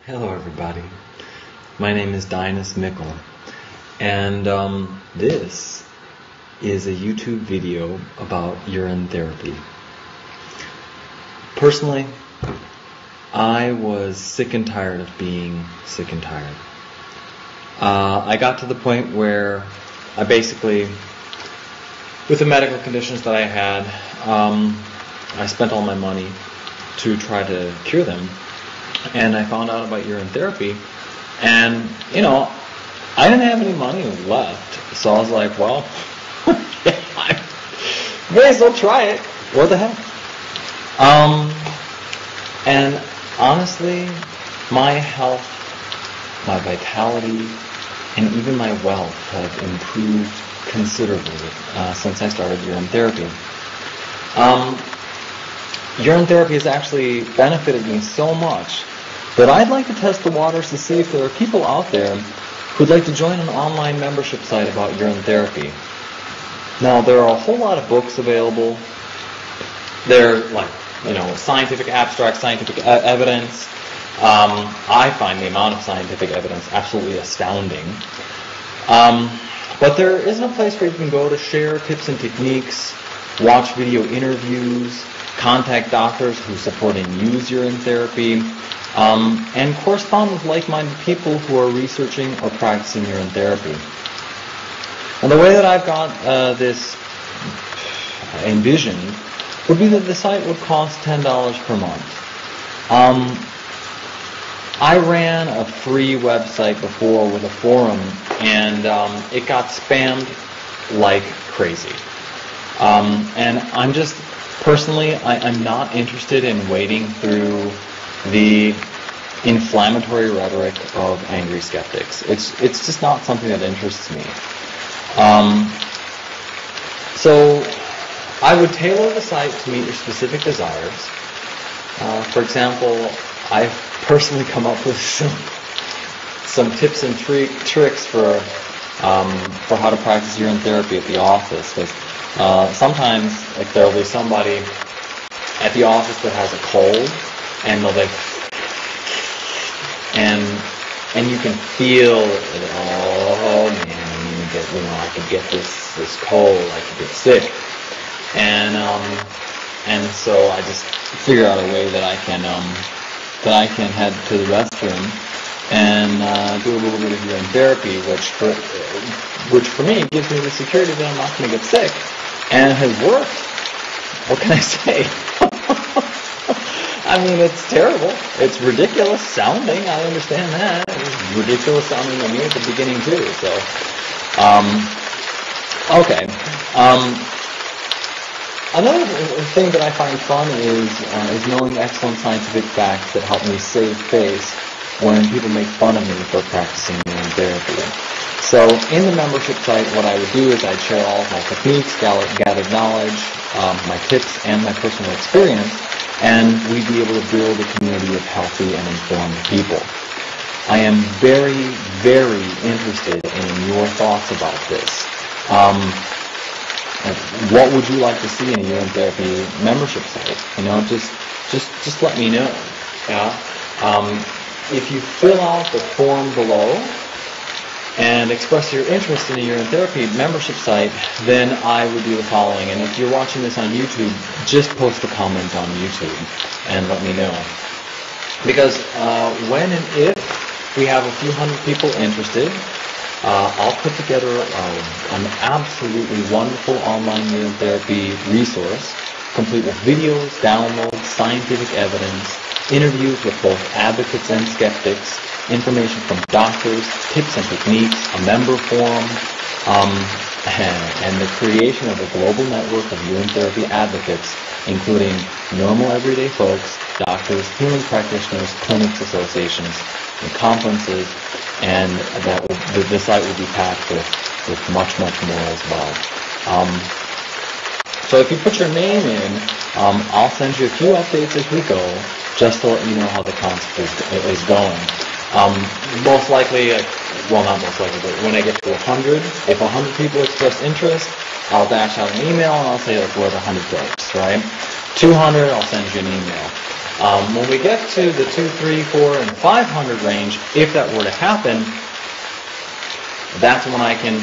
Hello everybody, my name is Dinus Mickle, and this is a YouTube video about urine therapy. Personally, I was sick and tired of being sick and tired. I got to the point where I basically, with the medical conditions that I had, I spent all my money to try to cure them. And I found out about urine therapy, and, I didn't have any money left, so I was like, well, I may as well try it. What the heck? And honestly, my health, my vitality, and even my wealth have improved considerably since I started urine therapy. Urine therapy has actually benefited me so much that I'd like to test the waters to see if there are people out there who'd like to join an online membership site about urine therapy. Now, there are a whole lot of books available. They're scientific abstracts, scientific evidence. I find the amount of scientific evidence absolutely astounding. But there isn't a place where you can go to share tips and techniques, watch video interviews, contact doctors who support and use urine therapy, and correspond with like-minded people who are researching or practicing urine therapy. And the way that I've got this envisioned would be that the site would cost $10 per month. I ran a free website before with a forum, and it got spammed like crazy. And I'm just, personally, I'm not interested in wading through the inflammatory rhetoric of angry skeptics. It's just not something that interests me. So I would tailor the site to meet your specific desires. For example, I've personally come up with some tips and tricks for how to practice urine therapy at the office. Because sometimes there will be somebody at the office that has a cold, and and you can feel it. Oh man, I could get this cold. I could get sick, and so I just figure out a way that I can head to the restroom and do a little bit of urine therapy, which for me gives me the security that I'm not going to get sick, and it has worked. What can I say? I mean, it's terrible. It's ridiculous sounding. I understand that. It was ridiculous sounding to me at the beginning too. So, okay. Another thing that I find fun is knowing excellent scientific facts that help me save face when people make fun of me for practicing urine therapy. So, in the membership site, what I would do is I'd share all of my techniques, gathered knowledge, my tips, and my personal experience. And we'd be able to build a community of healthy and informed people. I am very, very interested in your thoughts about this. What would you like to see in a urine therapy membership site? Just let me know. If you fill out the form below and express your interest in a urine therapy membership site, then I would do the following. And if you're watching this on YouTube, just post a comment on YouTube and let me know. Because when and if we have a few hundred people interested, I'll put together an absolutely wonderful online urine therapy resource, complete with videos, downloads, scientific evidence, interviews with both advocates and skeptics, information from doctors, tips and techniques, a member forum, and the creation of a global network of urine therapy advocates, including normal everyday folks, doctors, healing practitioners, clinics, associations, and conferences, and the site will be packed with much, much more as well. So if you put your name in, I'll send you a few updates as we go, just to let you know how the concept is going. Most likely, well, not most likely, but when I get to 100, if 100 people express interest, I'll dash out an email and I'll say, like, we're at 100 folks, right? 200, I'll send you an email. When we get to the 2, 3, 4, and 500 range, if that were to happen, that's when I can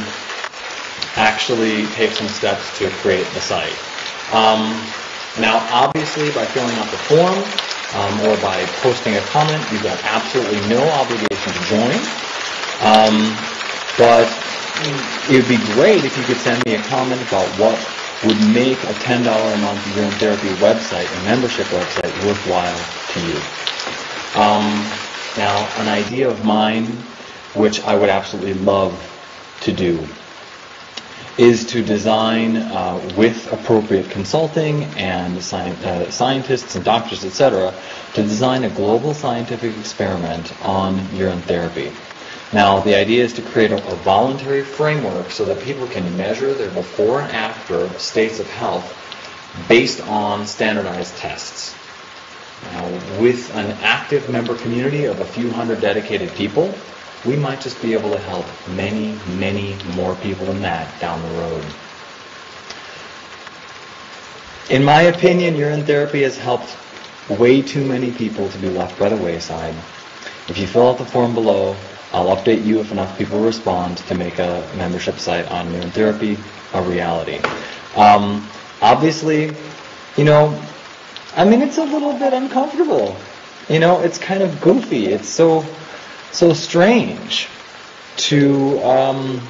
actually take some steps to create the site. Now, obviously, by filling out the form or by posting a comment, you've got absolutely no obligation to join. But it would be great if you could send me a comment about what would make a $10 a month Urine Therapy website, a membership website, worthwhile to you. Now, an idea of mine, which I would absolutely love to do, is to design, with appropriate consulting and scientists and doctors, etc., to design a global scientific experiment on urine therapy. Now, the idea is to create a voluntary framework so that people can measure their before and after states of health based on standardized tests. Now, with an active member community of a few hundred dedicated people, we might just be able to help many, many more people than that down the road. In my opinion, urine therapy has helped way too many people to be left by the wayside. If you fill out the form below, I'll update you if enough people respond to make a membership site on urine therapy a reality. Obviously, it's a little bit uncomfortable. It's kind of goofy. It's so strange to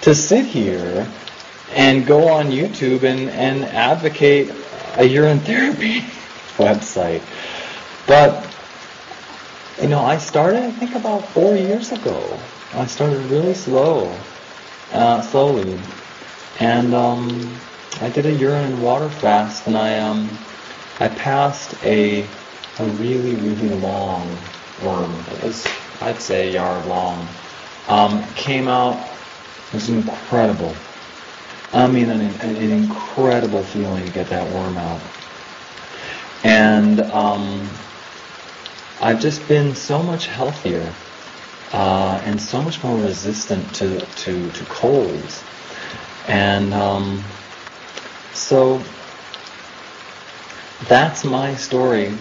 sit here and go on YouTube and advocate a urine therapy website. But I started, I think, about 4 years ago. I started really slowly, and I did a urine and water fast, and I passed a really, really long worm. It was, I'd say, a yard long. Came out. It was incredible. An incredible feeling to get that worm out. And I've just been so much healthier and so much more resistant to colds. And so that's my story.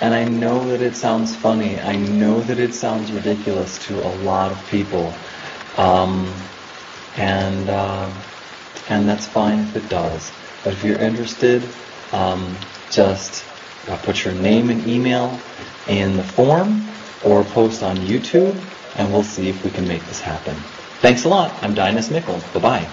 And I know that it sounds funny. I know that it sounds ridiculous to a lot of people. And that's fine if it does. But if you're interested, just put your name and email in the form or post on YouTube, and we'll see if we can make this happen. Thanks a lot. I'm Dinus Mickle. Bye-bye.